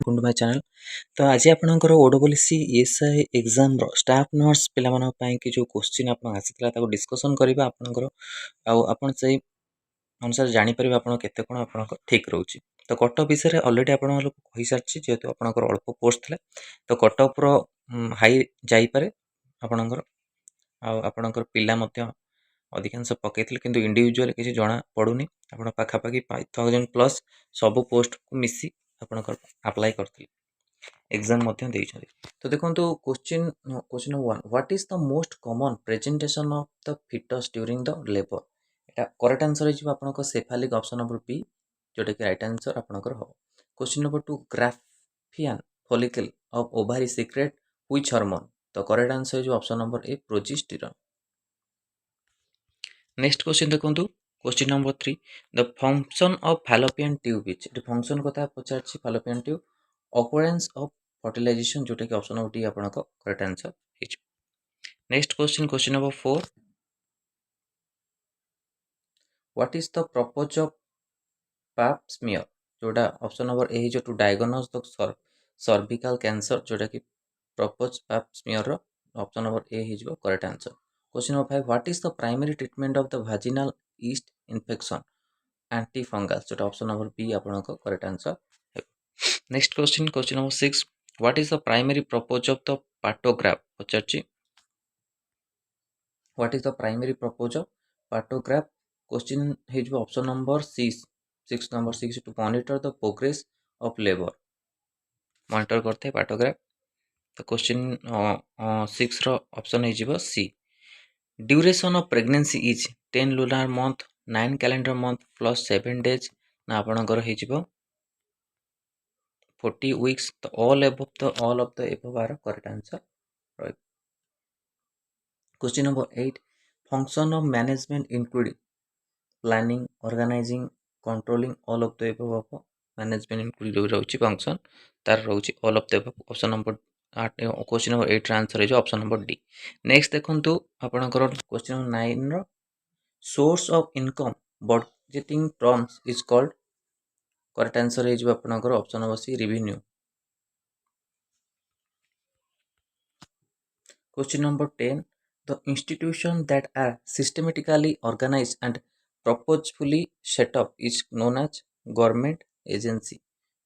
Welcome to my channel. तो आज आपनकर ओडब्ल्यूसी एएसआई एग्जाम रो स्टाफ नर्स पिला मानक पई कि जो क्वेश्चन आपन आसीतला ताको डिस्कशन करबा आपनकर आ आपन से अनुसार जानि परबा आपन केते कोन आपन ठीक रहउची। तो कट विषय रे ऑलरेडी आपन लोग कहि सारची जेतु आपनकर अल्प पोस्ट थला तो कट ऑफ रो हाई जाई पारे आपनकर आ आपनकर पिला मध्य अधिकांश पकईଥିଲେ किंतु इंडिविजुअल किसी जना पड़ुनी आपण पाखापाखि 5000 प्लस सब पोस्ट को मिसी आपनकर अप्लाई करथिले एग्जाम मध्य देइछथि। तो देखंतु question 1 what is the most common presentation of the foetus during the labour. एटा करेक्ट आंसर है जिबा आपनकर सेफालिक ऑप्शन नंबर बी जोटा कि राइट आंसर आपनकर हो। Question number 2 Graafian follicle of ovary secrete which hormone. तो करेक्ट आंसर है जो option number A progesterone. Next question देखंतु question number 3 the function of fallopian tube is. एटी फंक्शन कथा पचारछि fallopian tube occurrence of fertilisation जोटा कि option number D आपनको करेक्ट आंसर हिच। Next question number 4 what is the purpose of pap smear. जोटा option number A जो to diagnose the cervical cancer जोटा कि पर्पज पाप स्मीयर रो option number A हिजबो correct answer. Question number 5 what is the primary treatment of the vaginal yeast infection antifungal जोटा option number B आपनको correct answer. Next question number 6 what is the primary purpose of the partograph पचारछि what is the primary purpose of partograph. Question हिजबो option number 6 number 6 to monitor the progress of labour monitor करते partograph. तो question 6 रो option हिजबो C. Duration of pregnancy is 10 lunar month 9 calendar month plus 7 days ना आपनकर हिजबो 40 weeks. तो all of the above are correct answer right. Question number 8 function of management including planning organising controlling all of the above of management include जो रहउची function तार रहउची all of the above option number 8 question number 8 answer है जो option number D. Next देखंतु आपनकर question number 9 रो source of income budgeting terms is called correct answer है जो आपनकर option number C revenue. Question number 10 the institution that are systematically organized and purposefully set up is known as government agency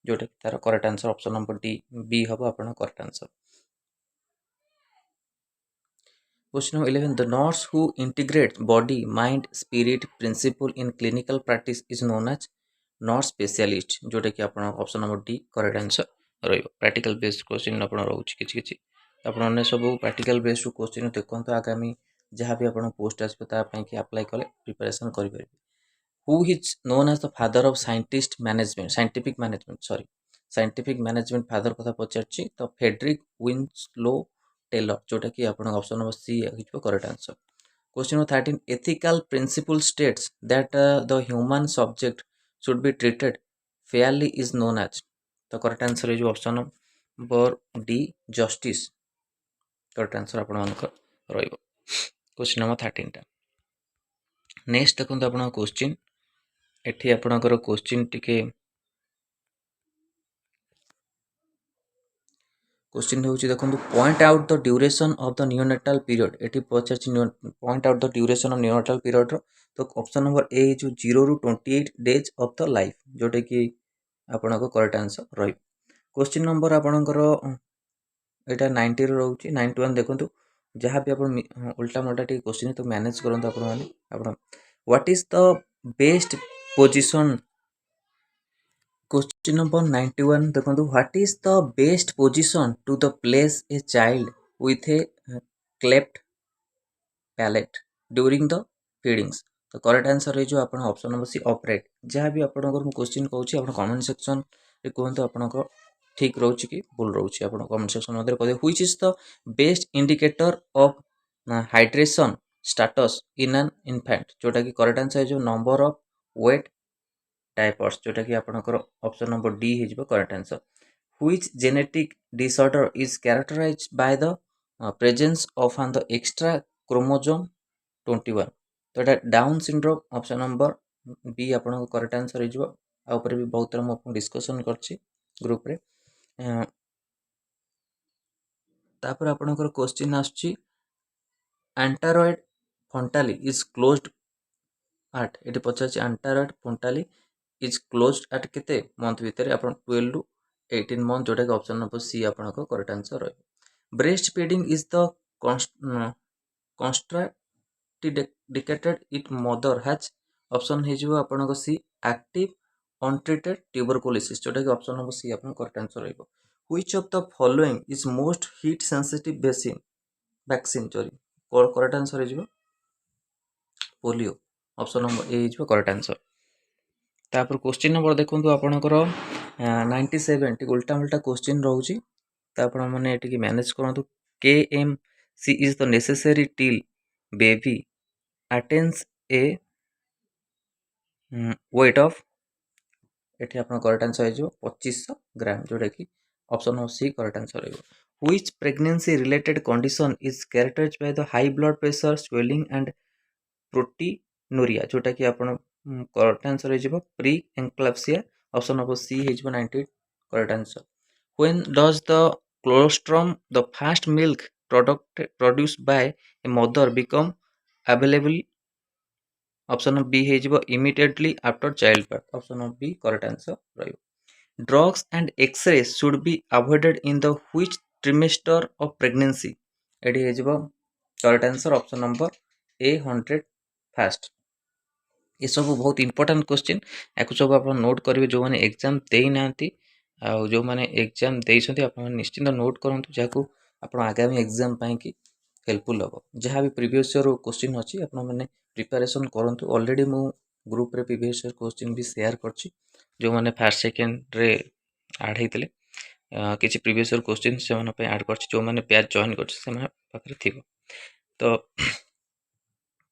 जोटा तार correct answer option number D बी हबो आपन correct answer. Question number 11 the nurse who integrates body mind spirit principle in clinical practice is known as nurse specialist जोटा कि आपन option number D correct answer रहइबो। Practical based question आपन रहउची किछि किछि आपन सब प्रैक्टिकल बेस्ड क्वेश्चन देखंतु आगामी जहाँ भी आपन पोस्ट आसबे ता पई कि अप्लाई कले प्रिपरेशन करि परिबे। Who is known as the father of scientific management father कथा पचारछि तो फ्रेडरिक विंसलो टेलर जोटा कि आपन ऑप्शन नंबर सी हिजबो correct answer. Question number 13 ethical principle states that the human subject should be treated fairly is known as. तो correct answer है जो option number D justice correct answer आपन मानकर रहइबो। Question number 13 टा next देखंतु आपन question एठी आपनकर क्वेश्चन टिके क्वेश्चन होउची देखंतु point out the duration of the neonatal period. एठी पचारची point out the duration of neonatal period रो तो ऑप्शन नंबर ए जो 0 ରୁ 28 डेज ऑफ द लाइफ जोटे कि आपनको करेक्ट आंसर रही। क्वेश्चन नंबर आपनकर एटा 90 रो रहउची 91 देखंतु जहाँ भी अपन उल्टा मोल्टा टी क्वेश्चन तो मैनेज करंतु अपन माने अपन what is the best position. Question number 91 देखंतु what is the best position to the place a child with a cleft palate during the feedings. तो करेक्ट आंसर है जो अपन ऑप्शन नंबर सी ऑपरेट। जहाँ भी आपन क्वेश्चन कहूची अपन कमेंट सेक्शन रे कहंतु अपन ठीक रहउची कि भूल रहउची अपन कमेंट सेक्शन मध्ये कह which is the best indicator of hydration status in an infant जोटा कि करेक्ट आंसर है जो नंबर ऑफ वेट टाइपर्स जोटा कि आपनकर ऑप्शन नंबर डी हिजबो correct answer. Which genetic disorder is characterised by the presence of an the extra chromosome 21। तो एटा Down syndrome option number B आपनको करेक्ट आंसर हिजबो। आ ऊपर भी बहुत तरह हम डिस्कशन करछि ग्रुप रे। तापर आपणकर क्वेश्चन आसुची anterior fontanelle is closed at एटी पचार anterior fontanelle is closed at केते मंथ भितर आपण 12 टू 18 मंथ जोटा कि ऑप्शन नंबर सी आपणकर करेक्ट आंसर रहिबो। Breastfeeding is the contraindicated it mother has option हेजिबो आपणकर सी एक्टिव अनट्रीटेड ट्यूबरकुलोसिस जोटा कि ऑप्शन नंबर सी आपन करेक्ट आंसर रहिबो। Which of the following is most heat sensitive vaccine sorry correct answer हेजिबो polio option number A हेजिबो correct answer. तापर question number देखंतु आपणकर 97 टी उल्टा उल्टा क्वेश्चन रहउची त आपण माने एटिकी मैनेज करंतु KMC is the necessary till baby attains a weight of एठी आपण करेक्ट आंसर हेजिबो 2500 ग्राम जोटा कि option number C correct answer रहेबो। Which pregnancy related condition is characterised by the high blood pressure swelling and proteinuria जोटा कि आपण correct answer हेजिबो preeclampsia option number C हेजिबो 98 correct answer. When does the colostrum the fast milk product produced by a mother become available option B हेजिबो immediately after childbirth option B correct answer रहिबो। Drugs and x-ray should be avoided in the which trimester of pregnancy एडी हेजिबो correct answer option number A 100 first. ये सब बहुत important question याकु सब आप note करेंगे जो मैंने एग्जाम दे ना जो मैंने एग्जाम देते आप निश्चिंत नोट करूँ जहाँ आप आगामी एग्जाम कि हेल्पफुल हम जहाँ भी प्रीवियस ईयर क्वेश्चन अच्छी आप प्रिपरेशन करूँ ऑलरेडी मु ग्रुप रे प्रीवियस ईयर क्वेश्चन भी शेयर करछि जो मैंने फास्ट सेकेंड रे ऐड होते किसी प्रीवियस ईयर क्वेश्चन से ऐड कर जो मैंने बैच जॉइन कर तो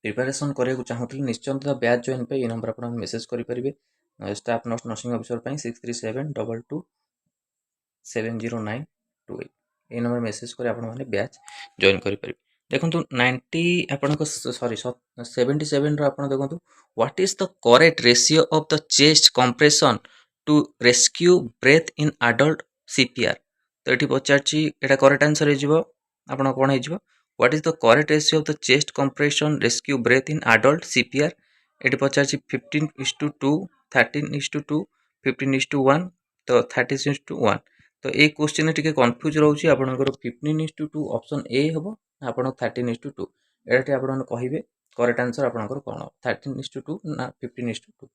प्रिपरेशन करने चाहूँगी निश्चिंत बैच जॉइन पे ये नंबर आप मेसेज करेंगे स्टाफ नर्स नर्सिंग ऑफिसर 6372227092 ये नंबर मेसेज कर आपने बैच जॉइन करेंगे। देखो 90 आपण सॉरी 77 आप देखो what is the correct ratio of the chest compression to rescue breath in adult CPR तो ये पचार एटा करेक्ट आंसर हो आप कौन हो what is the correct ratio of the chest compression rescue breath in adult CPR ये पचार 15:2 13:2 15:1 तो 30:1 तो ये क्वेश्चन टे कन्फ्यूज रोचे आपंकर 15:2 ऑप्शन ए हम आप 13:2 ये आप कहे करेक्ट आंसर आपंकर कौन 13:2 ना 15:2।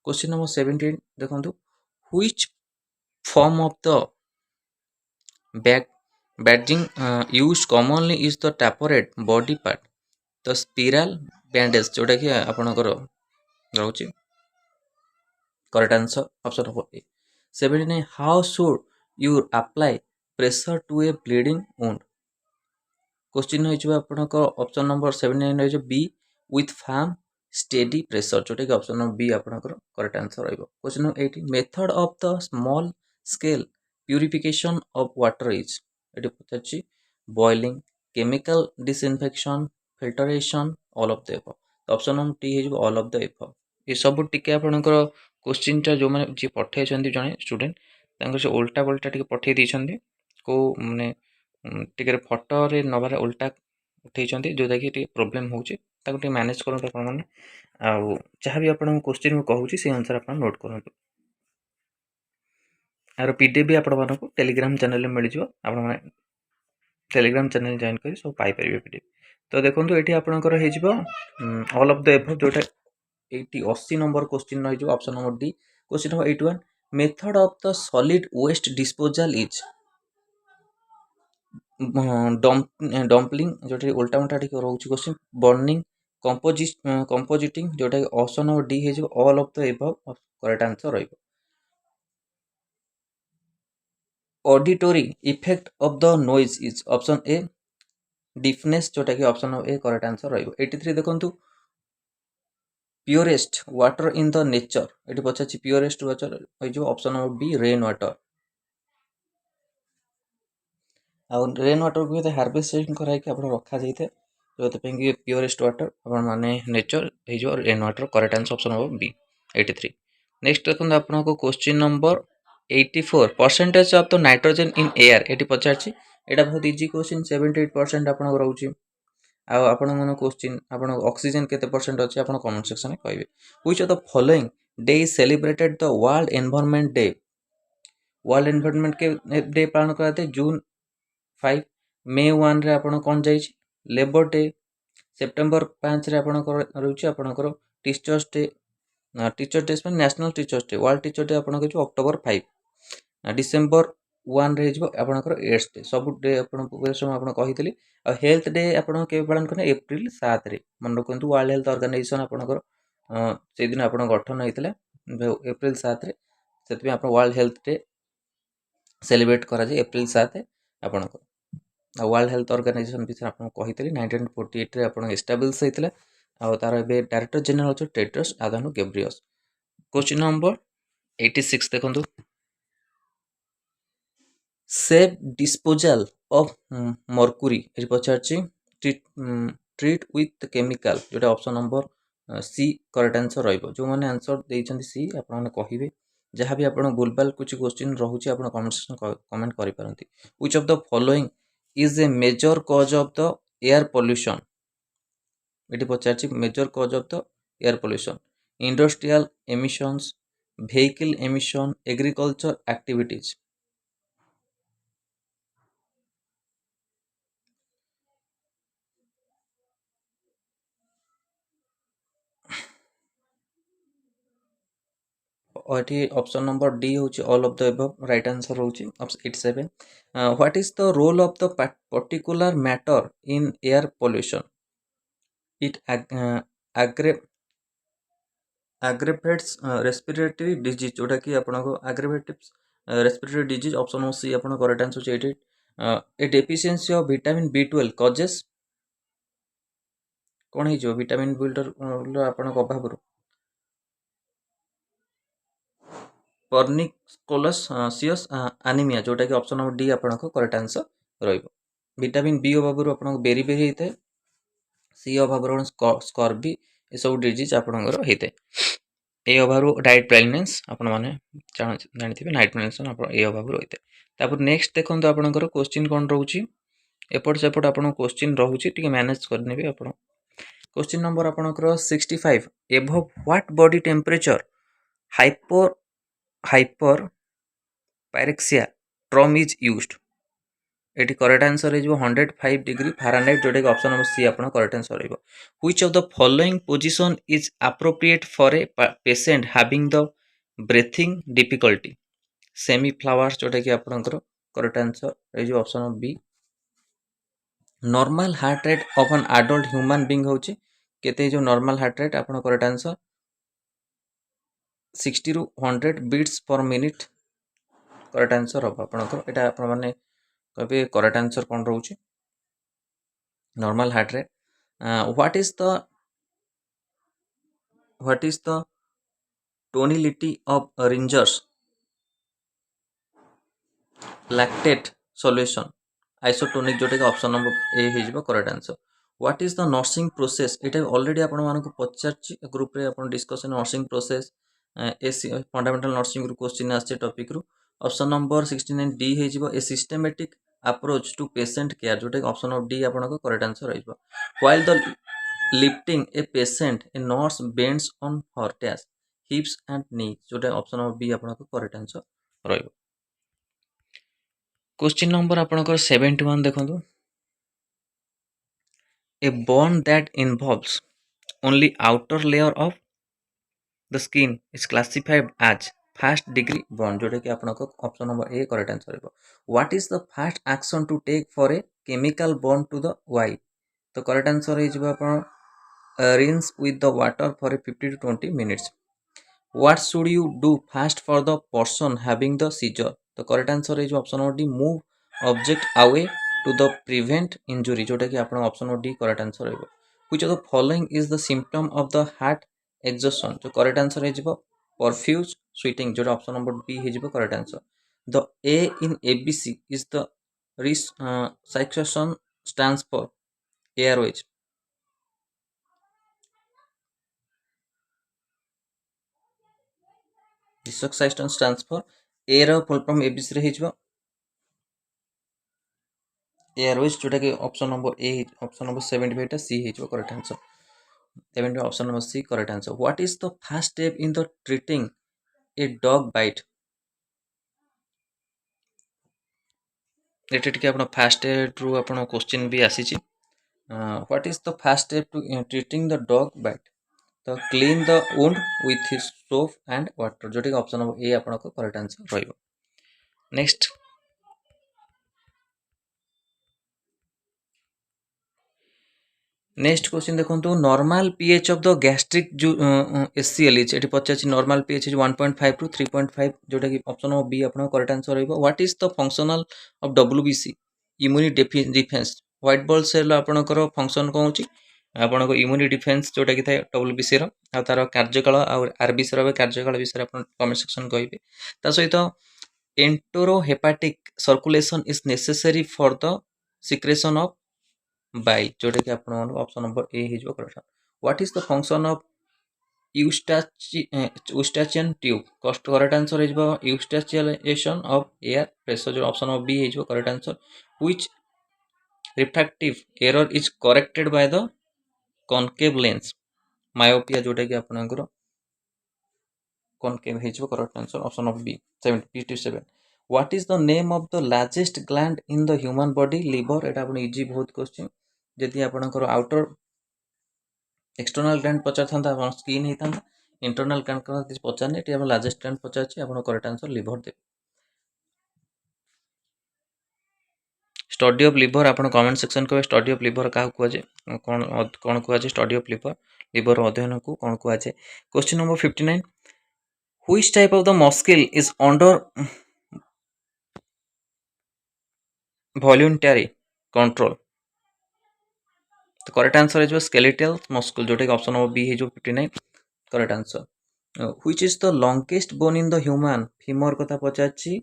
क्वेश्चन नंबर 17 देखो which form of the bandaging use commonly is the tapered body part तो स्पिराल बैंडेज जोटा कि आपंकर रोचे correct answer option number A. 79 how should you apply pressure to a bleeding wound question हो option number 79 B with firm steady pressure जोटा कि option number B आपंकर correct answer रहिबो। Question number 80 method of the small scale purification of water is eighty Pachar boiling chemical disinfection filtration all of the above option number T हो all of the above ये सब टिके आपंकर question टा जो मैंने जी पठे जड़े स्टूडेंट से उल्टा पल्टा टे पठे देते को माने टिके फटो रे नबार उल्टा उठे जोटा कि प्रोब्लेम होती मैनेज करूँ आपने जहाँ भी आप क्वेश्चन कहूँ से अनुसार आप नोट करूँ यार पीडीएफ भी आपको टेलीग्राम चैनल में मिल जाए टेलीग्राम चैनल जॉइन कर सब पाइपर पीडीएफ तो देखो ये आपंकर ऑल ऑफ द एबव जोटा 80 नंबर क्वेश्चन रही option number D. Question number 81 method of the solid waste disposal is dumping जोटा उल्टा उल्टा टी रोचे क्वेश्चन बर्निंग कंपोजिटिंग जोटा ऑप्शन नंबर डी हो all of the above correct answer रही। Auditory effect of the noise is option A deafness जोटा कि option number A correct answer रही। 83 देखो purest water in the nature ये पचार purest water हो option number B rain water आउ rain water को हार्वेस्टिंग कराई रखा जाए जो कि प्योरेस्ट वाटर माने नेचर हो rain water correct answer option number B 83। Next देखो आपको question number 84 percentage of the nitrogen in air ଏଠି ପଚାରିଛି ଏଇଟା ବହୁତ ଇଜି କ୍ୱେଶ୍ଚିନ୍ 78% ଆପଣଙ୍କ ରହୁଛି ଆଉ ଆପଣଙ୍କ କ୍ୱେଶ୍ଚିନ୍ ଆପଣ ଅକ୍ସିଜେନ୍ କେତେ ପରସେଣ୍ଟ ଅଛି ଆପଣ କମେଣ୍ଟ ସେକ୍ସନରେ କହିବେ which of the following day is celebrated the world environment day world environment के डे पालन कराते जून 5 मे 1 रे आपण कौन जाइए लेबर डे सेप्टेम्बर 5 रे आपण रोचे आपणकर teachers day teacher day national teachers day world teacher day आपण अक्टोबर 5 डिसेम्बर 1 रे आपणकर एड्स डे सब डे आप कही हेल्थ डे आपण के पालन करें एप्रिल 7 रे मन रखु वर्ल्ड हेल्थ ऑर्गेनाइजेशन आपणकर से दिन आप गठन होता एप्रिल 7 रे से वर्ल्ड हेल्थ डे सेलिब्रेट करा एप्रिल 7 आपणकर वर्ल्ड हेल्थ ऑर्गेनाइजेशन विषय आपको कही 1948 रे आपण एस्टाब्लिश होता और तार ए डायरेक्टर जनरल अच्छे Tedros Adhanom Ghebreyesus question number 86 देखो सेफ डिस्पोजल ऑफ मर्क्यूरी ये पचार ट्रीट विथ केमिकल जोटा option number C correct answer जो मैंने आंसर देते सी आपने कहे जहाँ भी आप बुलबाल कुछ क्वेश्चन रोचे आप कमेंट सेक्शन कमेंट करेंगे which of the following is a major cause of the air pollution ये पचार major cause of the air pollution industrial emissions vehicle emission agriculture activities ये ऑप्शन नंबर डी हूँ all of the above right answer हूँ 87 what is the role of the particular matter in air pollution it aggravates respiratory disease जोटा कि आपको aggravates respiratory disease option number C आपन correct answer होची ए deficiency of vitamin B12 causes कौन है जो vitamin B12 आपन अभाव पर्निकोलसियस एनीमिया जोटा कि ऑप्शन नंबर डी आपन करेक्ट आंसर रहिबो विटामिन बी अभाव आपन बेरी बेरी होता है सी अभाव स्कर्वी ये सब डिजीज आपनकर होता है ए अभाव डाइट ब्लाइंडनेस आपण मैंने जानते नाइट ब्लाइंडनेस आप ए अभाव रही है नेक्स्ट देखो आपंकर क्वेश्चन कौन रोचे एपट सेपट आप क्वेश्चन रोचे टी मैनेज करने आप क्वेश्चन नंबर आपंकर 65 एभव what body temperature hyper hyper pyrexia term is used ये करेक्ट आंसर हो 105 डिग्री फारेनहाइट जोटा कि ऑप्शन नंबर सी आप करेक्ट आंसर रही which of the following position is appropriate for a patient having the breathing difficulty semi flowers जोटा कि आपंकर correct answer हो option number B normal heart rate of an adult human being होची केते जो normal heart rate आपन correct answer 60 रु 100 beats per minute correct answer हम आपनकर एटा आपण माने कहबे करेक्ट आंसर कौन रोचे normal heart rate what is the tonicity of Ringer's lactate solution isotonic जोटा कि ऑप्शन नंबर ए हो correct answer what is the nursing process ये ऑलरेडी आपण मानक पचार ग्रुप रे आपण डिस्कशन नर्सिंग प्रोसेस एसी फंडामेंटल नर्सिंग क्वेश्चन आसे टॉपिक रु ऑप्शन नंबर 69 डी हो a systematic approach to patient care जोटा कि ऑप्शन नंबर डी आपन करेक्ट आंसर रहिबो while the lifting A patient a nurse bends on her dash hips and knee जोटा option number B आपन correct answer रहिबो question number आपनकर 71 देखंतु a bond that involves only outer layer of the skin is classified as first degree bond जोटा कि आपनको option number A correct answer हो what is the first action to take for a chemical bond to the eye तो correct answer हो आपण rinse with the water for a 50 to 20 minutes what should you do first for the person having the seizure तो correct answer हो option number D move object away to the prevent injury जोटा कि आप option number D correct answer हो which of the following is the symptom of the heart exhaustion जो correct answer हो profuse sweating जो option number B हो correct answer the A in ABC is the resuscitation stands for airways resuscitation stands for ए रो full form ABC रे हिजबो Airways, जोटा कि option number A, option number 75 टा C हिजबो correct answer. 70 option number C correct answer. What is the first step in the treating a dog bite? एटे टिके आपण फास्ट एड रु आपण क्वेश्चन भी आसीची। What is the first step to treating the dog bite? तो clean the wound with soap and water, जोटा कि ऑप्शन नंबर ए आपण करेक्ट आंसर रहिबो। नेक्स्ट नेक्स्ट क्वेश्चन देखो, normal pH of the gastric जो HCl is eighty पचासी normal pH is 1.5 to 3.5, जोटा कि ऑप्शन नंबर बी आपण करेक्ट आंसर रहिबो। What is the functional of WBC immunity defence? White blood cell आपणकर function कौन होची? आपनको इम्यूनिटी डिफेंस जोटा कि थाए डब्ल्यूबीसी रो आ तार कार्यकाल आ आरबीसी रो कार्यकाल विषय आपण कमेंट सेक्शन कहबे। ता सहित enterohepatic circulation is necessary for the secretion of bile, जोटा कि आपण ऑप्शन नंबर ए हिजो correct. What is the function of Eustachian tube? कस्ट करेक्ट आंसर हिजो यूस्टाचिएशन ऑफ एयर प्रेशर, जो ऑप्शन नंबर बी हिजो correct answer. Which refractive error is corrected by the concave lens? Myopia, जोटा कि आपनकर concave हिजो correct answer option of B 77। What is the name of the largest gland in the human body? Liver. एटा आपण easy बहुत question, जदि आपनकर outer external gland पचार था आप स्किन होता इंटरनल ग्लैंड किसी पचारनी ये लार्जेस्ट ग्लैंड पचार आप करेक्ट आंसर लिवर दे। स्टडी ऑफ लिवर आप कमेंट सेक्शन कहे स्टडी ऑफ लिवर क्या कहुए कौन कौन कहुए स्टडी ऑफ लिवर लिवर अध्ययन को कौन कहुए। Question number 59, which type of the muscle is under voluntary control? तो करेक्ट आंसर है स्केलेटल मस्कुल, जोटा कि ऑप्शन नंबर बी है 59 correct answer. Which is the longest bone in the human? Femur कथा पचारछि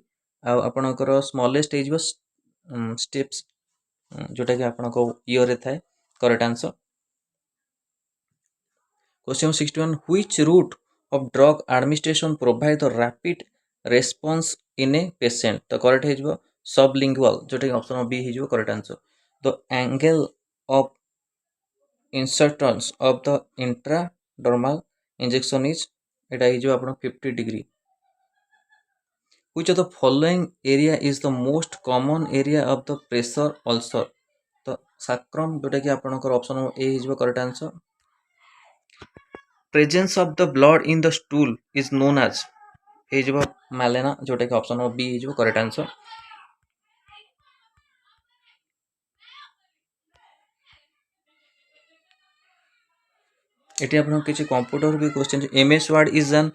आपणकर स्मॉलेस्ट है स्टेप्स, जोटा कि आपन ईयर रे थाए correct answer. Question 61, which route of drug administration provide the rapid response in a patient? तो करेक्ट है सबलिंगुअल, जोटा कि ऑप्शन बी है correct answer. The angle of insertion of the intradermal injection is एटा हिजो आपण 50 degree. Which of the following area is the most common area of the pressure ulcer? तो sacrum, जोटा कि आपनकर ऑप्शन नंबर ए हिजो correct answer. Presence of the blood in the stool is known as हिजो melena, जोटा कि option number B हिजो correct answer. एटी आपन किछि कंप्यूटर भी question MS Word is an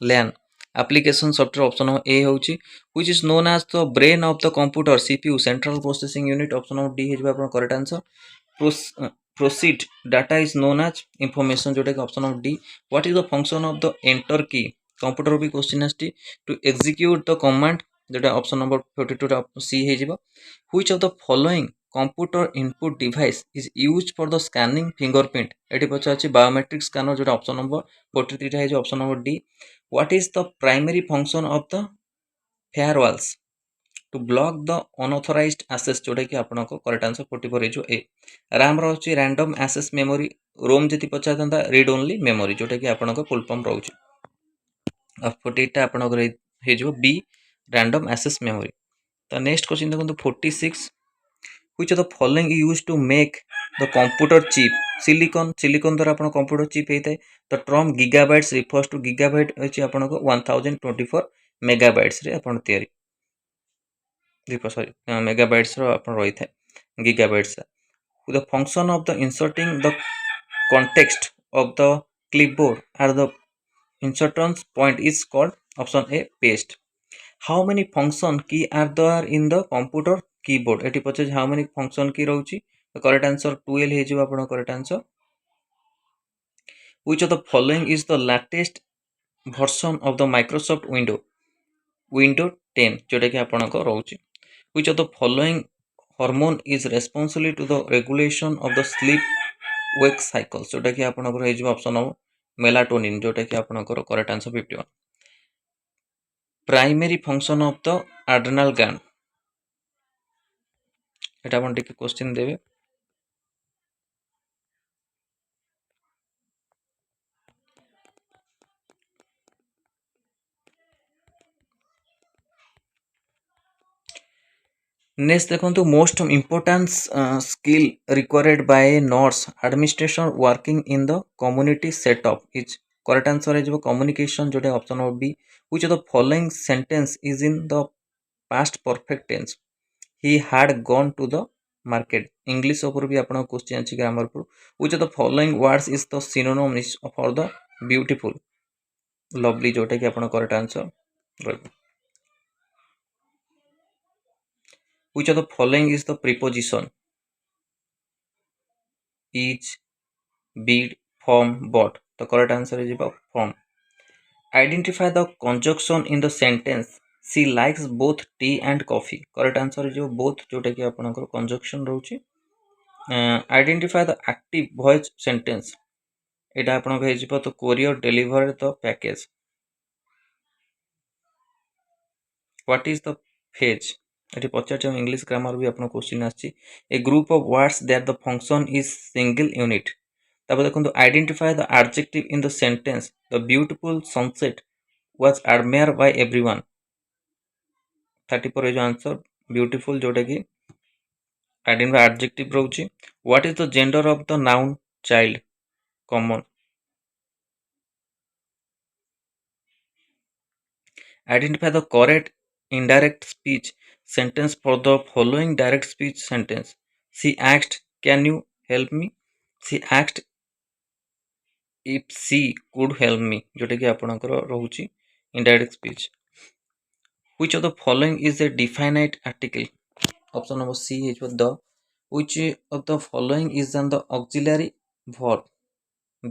LAN application software, option number A होची। Which is known as the brain of the computer CPU central processing unit, option number D हिजो आपन correct answer. Proceed data is known as information, जोटा कि option number D. What is the function of the enter key? Computer भी question आछि to execute the command, जोटा option number 42 C हिजो। Which of the following computer input device is used for the scanning fingerprint? एटी पचाछि biometric scanner, जोटा option number 43 टा हिजो option number D. What is the primary function of the firewalls? To block the unauthorised access, जोटा कि आपन को correct answer 44 हिजो A. RAM रहउछि random access memory, रोम जति पचारता रीड ओनली मेमोरी, जोटा कि आपन को फुल फॉर्म रहउछि। 48 टा आपन को हिजो बी रैंडम एक्सेस मेमोरी। तो नेक्स्ट क्वेश्चन देखो 46, which of the following used to make the computer chip? Silicon, silicon द्वारा आपन कंप्यूटर चिप हेतै। The term gigabytes refers to gigabyte अछि आपन को 1024 मेगाबाइट्स रे आपन तयारी सॉरी मेगाबाइट्स रो आपन रही थे gigabytes. The function of the inserting the context of the clipboard at the insertions point is called option A paste. How many function key are there in the computer keyboard? Eighty पचे how many function key रहउछि? The correct answer 12 हे जो आपन correct answer। Which of the following is the latest version of the Microsoft Windows 10, जोटा कि आपन को रहउछि। Which of the following hormone is responsible to the regulation of the sleep wake cycle, जोटा कि आपन को हे जो ऑप्शन हो मेलाटोनिन, जोटा कि आपन को correct answer 51। Primary function of the adrenal gland এটা ଆପଣ ଟିକେ क्वेश्चन देवे नेक्स्ट देखो most important skill required by nurse administration working in the community setup is correct answer है कम्युनिकेशन जोटा option number B which of the following sentence is in the past perfect tense he had gone to the market English ऊपर भी आपन question अछि grammar पर which of the following words is the synonym for the beautiful lovely जोटा कि आपन correct answer रहइबो which of the following is the preposition is bid from but the correct answer is from identify the conjunction in the sentence she likes both tea and coffee correct answer is both जोटा कि आपनकर conjunction रहउची identify the active voice sentence एटा आपन भेजिबो तो courier deliver the package what is the phase एटी पचार English grammar भी आपन question आछि a group of words that the function is single unit तब देखो identify the adjective in the sentence the beautiful sunset was admire by everyone 34 जो answer beautiful जोटा कि आइडेंटिफाई एडजेक्टिव रहउची what is the gender of the noun child common identify the correct indirect speech sentence for the following direct speech sentence she asked can you help me she asked if she could help me जोटा कि आपनकर रहउची indirect speech which of the following is a definite article option number C is the which of the following is an the auxiliary verb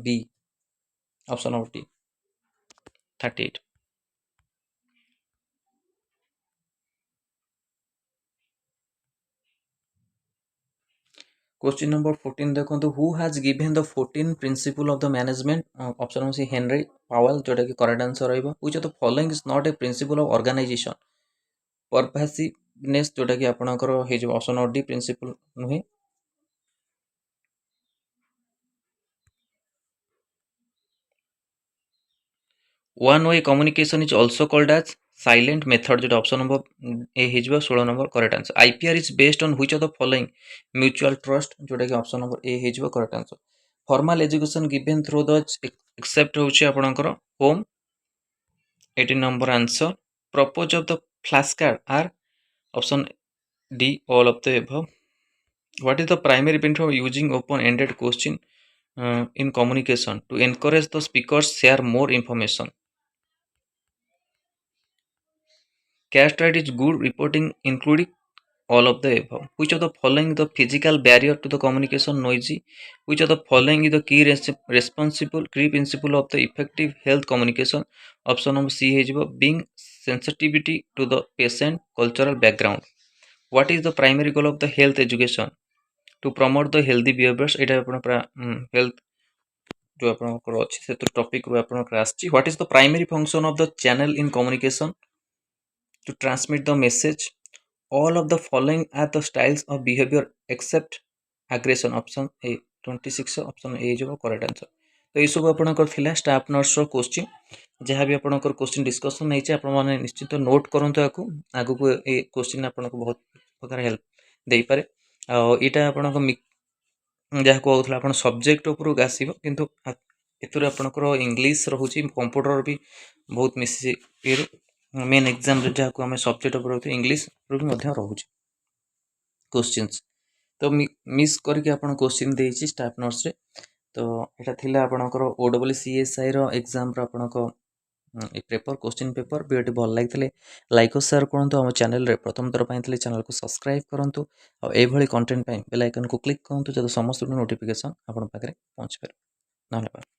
B option number D 38 Question number 14 देखो who has given the 14 principle of the management option number C Henry Powell जोटा कि correct answer रहइबो which of the following is not a principle of organization pervasiveness जोटा कि आपनकर हे जो option number D principle नुहे one way communication is also called as silent method जो option number A हे जो 16 number correct answer IPR is based on which of the following mutual trust जोटा कि option number A हे जो correct answer formal education given through the except होची आपनकर home 18 number answer purpose of the flashcard are option D all of the above what is the primary benefit of using open ended question in communication to encourage the speakers share more information Castrate is good reporting including all of the above. Which of the following is the physical barrier to the communication noisy? Which of the following is the key responsible key principle of the effective health communication? Option number C is being sensitivity to the patient cultural background. What is the primary goal of the health education? To promote the healthy behaviors. It health जो आपनकर अछि से topic रो आपनकर आछि what is the primary function of the channel in communication to transmit the message all of the following are the styles of behavior except aggression option A 26 option A जो correct answer तो ये सब आपनकर थिला staff nurse रो question जहाँ भी आपनकर question discussion नै छै आपन माने निश्चित नोट करंतु आगु को ए क्वेश्चन आपनको बहुत प्रकार हेल्प देई पारे आ एटा आपनको जहाँ कहूला आपन सब्जेक्ट ऊपर आसीबो किंतु एतुर आपनकर इंग्लिश रहउची कंप्यूटर भी बहुत मिसी मेन एग्जाम रे जहाँ को हमें सब्जेक्ट ऊपर इंग्लिश रो भी मध्य रहउची क्वेश्चंस तो मिस करके आपन क्वेश्चन देछि स्टाफ नर्स रे तो एटा थिला आपनकर OSSI रो एग्जाम रो आपनको ए पेपर क्वेश्चन पेपर वीडियो भल लागितले लाइक और शेयर करंतु हम चैनल रे प्रथम थर पाइतले चैनल को सब्सक्राइब करंतु और ए भली कंटेंट पाइ बेल आइकन को क्लिक करंतु जद समस्त नोटिफिकेशन आपन पाखरे पहुंच पारे धन्यवाद।